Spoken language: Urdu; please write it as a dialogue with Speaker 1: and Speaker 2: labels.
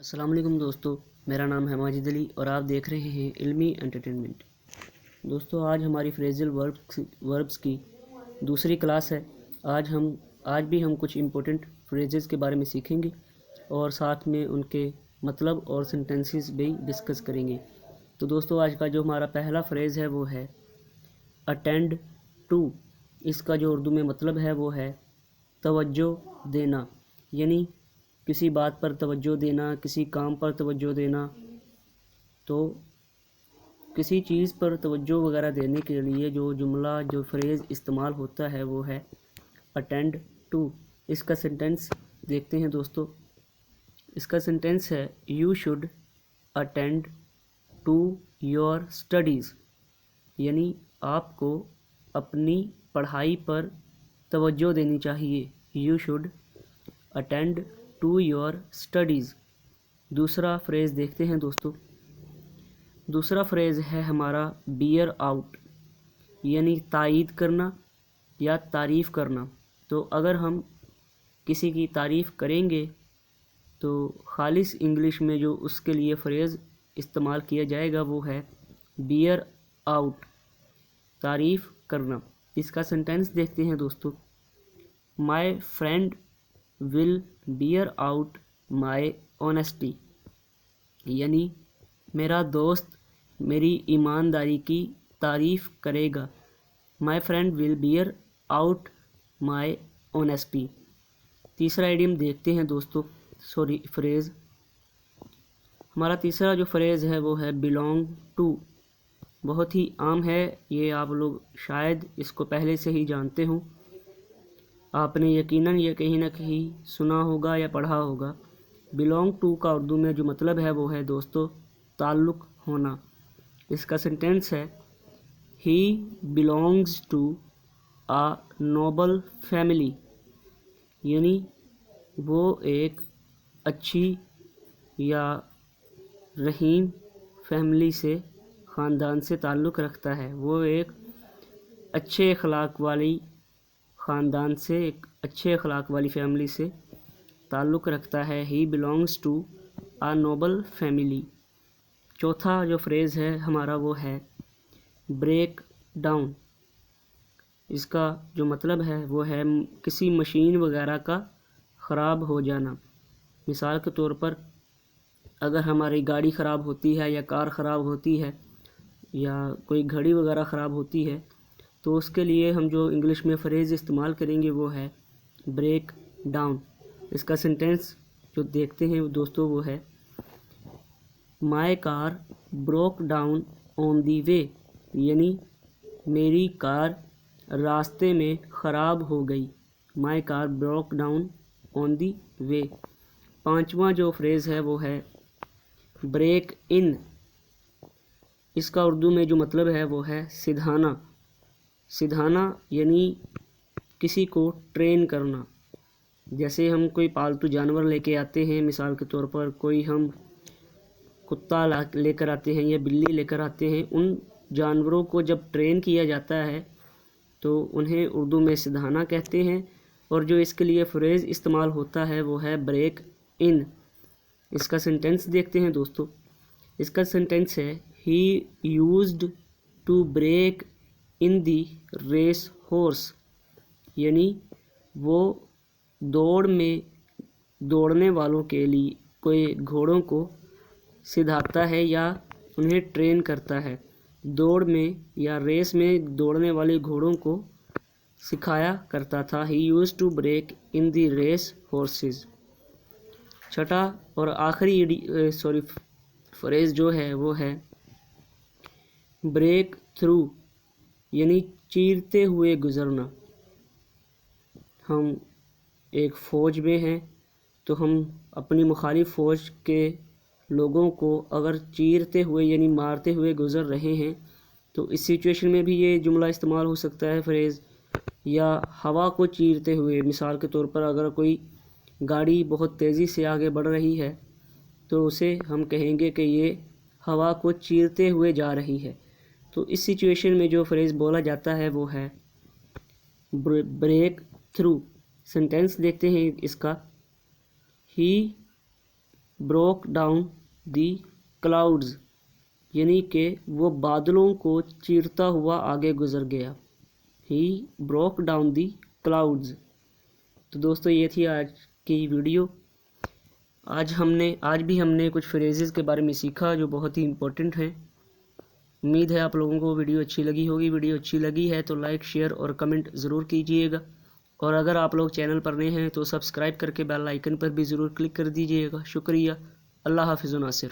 Speaker 1: السلام علیکم دوستو، میرا نام ہے ماجد علی اور آپ دیکھ رہے ہیں علمی انٹرٹینمنٹ۔ دوستو آج ہماری فریزل وربس کی دوسری کلاس ہے۔ آج بھی ہم کچھ امپورٹنٹ فریزز کے بارے میں سیکھیں گے اور ساتھ میں ان کے مطلب اور سینٹنسز بھی ڈسکس کریں گے۔ تو دوستو آج کا جو ہمارا پہلا فریز ہے وہ ہے اٹینڈ ٹو۔ اس کا جو اردو میں مطلب ہے وہ ہے توجہ دینا، یعنی کسی بات پر توجہ دینا، کسی کام پر توجہ دینا۔ تو کسی چیز پر توجہ وغیرہ دینے کے لیے جو جملہ جو فریز استعمال ہوتا ہے وہ ہے اٹینڈ ٹو۔ اس کا سینٹنس دیکھتے ہیں دوستو۔ اس کا سینٹنس ہے you should attend to your studies, یعنی آپ کو اپنی پڑھائی پر توجہ دینی چاہیے۔ You should attend to your studies. دوسرا فریز دیکھتے ہیں دوستو۔ دوسرا فریز ہے ہمارا بیئر آؤٹ، یعنی تائید کرنا یا تعریف کرنا۔ تو اگر ہم کسی کی تعریف کریں گے تو خالص انگلش میں جو اس کے لیے فریز استعمال کیا جائے گا وہ ہے بیئر آؤٹ، تعریف کرنا۔ اس کا سینٹینس دیکھتے ہیں دوستو۔ My friend will bear out my honesty, یعنی میرا دوست میری ایمانداری کی تعریف کرے گا۔ My friend will bear out my honesty. تیسرا ایڈیم دیکھتے ہیں دوستو، فریز۔ ہمارا تیسرا جو فریز ہے وہ ہے بلونگ ٹو۔ بہت ہی عام ہے، یہ آپ لوگ شاید اس کو پہلے سے ہی جانتے ہوں۔ آپ نے یقیناً یہ کہیں نہ کہیں سنا ہوگا یا پڑھا ہوگا۔ بلونگ ٹو کا اردو میں جو مطلب ہے وہ ہے دوستو تعلق ہونا۔ اس کا سینٹینس ہے he belongs to a noble family, یعنی وہ ایک اچھی یا رحیم فیملی سے، خاندان سے تعلق رکھتا ہے۔ وہ ایک اچھے اخلاق والی خاندان سے، ایک اچھے اخلاق والی فیملی سے تعلق رکھتا ہے۔ He belongs to a noble family. چوتھا جو فریز ہے ہمارا وہ ہے بریک ڈاؤن۔ اس کا جو مطلب ہے وہ ہے کسی مشین وغیرہ کا خراب ہو جانا۔ مثال کے طور پر اگر ہماری گاڑی خراب ہوتی ہے یا کار خراب ہوتی ہے یا کوئی گھڑی وغیرہ خراب ہوتی ہے تو اس کے لیے ہم جو انگلش میں فریز استعمال کریں گے وہ ہے بریک ڈاؤن۔ اس کا سینٹینس جو دیکھتے ہیں دوستو وہ ہے مائی کار بروک ڈاؤن آن دی وے، یعنی میری کار راستے میں خراب ہو گئی۔ مائی کار بروک ڈاؤن آن دی وے۔ پانچواں جو فریز ہے وہ ہے بریک ان۔ اس کا اردو میں جو مطلب ہے وہ ہے سدھانا۔ سدھانا یعنی کسی کو ٹرین کرنا۔ جیسے ہم کوئی پالتو جانور لے کے آتے ہیں، مثال کے طور پر کوئی ہم کتا لے کر آتے ہیں یا بلی لے کر آتے ہیں، ان جانوروں کو جب ٹرین کیا جاتا ہے تو انہیں اردو میں سدھانا کہتے ہیں، اور جو اس کے لیے فریز استعمال ہوتا ہے وہ ہے بریک ان۔ اس کا سینٹینس دیکھتے ہیں دوستو۔ اس کا سینٹینس ہے he used to break in the race horse, یعنی وہ دوڑ میں دوڑنے والوں کے لیے کوئی گھوڑوں کو سدھاتا ہے یا انہیں ٹرین کرتا ہے۔ دوڑ میں یا ریس میں دوڑنے والے گھوڑوں کو سکھایا کرتا تھا۔ He used to break in the race horses. چھٹا اور آخری فریز جو ہے وہ ہے بریک تھرو، یعنی چیرتے ہوئے گزرنا۔ ہم ایک فوج میں ہیں تو ہم اپنی مخالف فوج کے لوگوں کو اگر چیرتے ہوئے یعنی مارتے ہوئے گزر رہے ہیں تو اس سچویشن میں بھی یہ جملہ استعمال ہو سکتا ہے فریز۔ یا ہوا کو چیرتے ہوئے، مثال کے طور پر اگر کوئی گاڑی بہت تیزی سے آگے بڑھ رہی ہے تو اسے ہم کہیں گے کہ یہ ہوا کو چیرتے ہوئے جا رہی ہے۔ تو اس سچویشن میں جو فریز بولا جاتا ہے وہ ہے بریک تھرو۔ سینٹینس دیکھتے ہیں اس کا۔ ہی broke down the clouds یعنی کہ وہ بادلوں کو چیرتا ہوا آگے گزر گیا. He broke down the clouds. تو دوستو یہ تھی آج کی ویڈیو. آج بھی ہم نے کچھ فریزز کے بارے میں سیکھا جو بہت ہی امپورٹنٹ ہیں. امید ہے آپ لوگوں کو ویڈیو اچھی لگی ہوگی. ویڈیو اچھی لگی ہے تو لائک، شیئر اور کمنٹ ضرور کیجئے گا. اور اگر آپ لوگ چینل پر نئے ہیں تو سبسکرائب کر کے بیل آئیکن پر بھی ضرور کلک کر دیجئے گا. شکریہ. اللہ حافظ و ناصر.